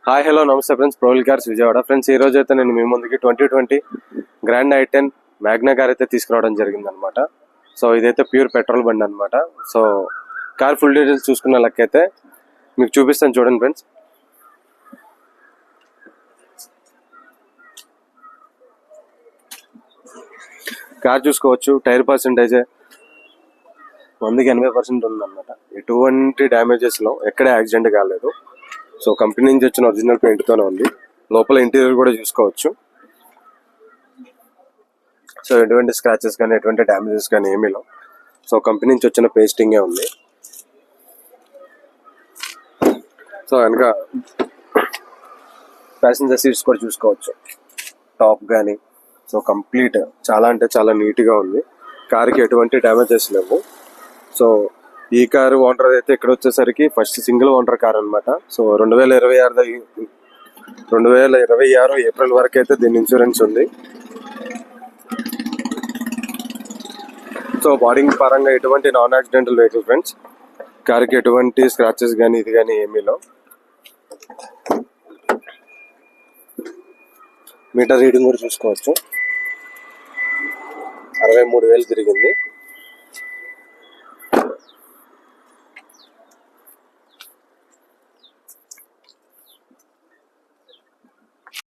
Hi hello నమస్తే friends, ప్రోల్ cars Vijayawada. Friends ఈ రోజు అయితే నేను మీ ముందుకి 2020 గ్రాండ్ i10 మ్యాగ్నా కార్ అయితే తీసుకురావడం జరిగింది అనమాట. సో ఇదైతే ప్యూర్ పెట్రోల్ బండి అనమాట. సో కార్ ఫుల్ డీటెయిల్స్ చూసుకున్న లెక్కైతే మీకు చూపిస్తాను చూడండి ఫ్రెండ్స్. కార్ చూసుకోవచ్చు, టైర్ పర్సెంటేజ్ 100% ఉందన్నమాట. ఎటువంటి డ్యామేజెస్ లో ఎక్కడ యాక్సిడెంట్ కాలేదు. సో కంపెనీ నుంచి వచ్చిన ఒరిజినల్ పెయింట్ తోనే ఉంది. లోపల ఇంటీరియర్ కూడా చూసుకోవచ్చు. సో ఎటువంటి స్క్రాచెస్ కానీ ఎటువంటి డ్యామేజెస్ కానీ ఏమీ లేవు. సో కంపెనీ నుంచి వచ్చిన పేస్టింగే ఉంది. సో వెనక ప్యాసింజర్ సీట్స్ కూడా చూసుకోవచ్చు, టాప్ కానీ. సో కంప్లీట్ చాలా అంటే చాలా నీట్గా ఉంది. కార్కి ఎటువంటి డ్యామేజెస్ లేవు. సో ఈ కారు ఓనర్ అయితే ఇక్కడ వచ్చేసరికి ఫస్ట్ సింగిల్ ఓనర్ కార్ అనమాట. సో 2026 ఏప్రిల్ వరకు అయితే దీని ఇన్సూరెన్స్ ఉంది. సో బాడీంగ్ పరంగా ఎటువంటి నాన్ యాక్సిడెంటల్ వెహికల్ ఫ్రెండ్స్. కార్కి ఎటువంటి స్క్రాచెస్ కానీ ఇది కానీ ఏమీ లేవు. మీటర్ రీడింగ్ కూడా చూసుకోవచ్చు, 63,000 తిరిగింది.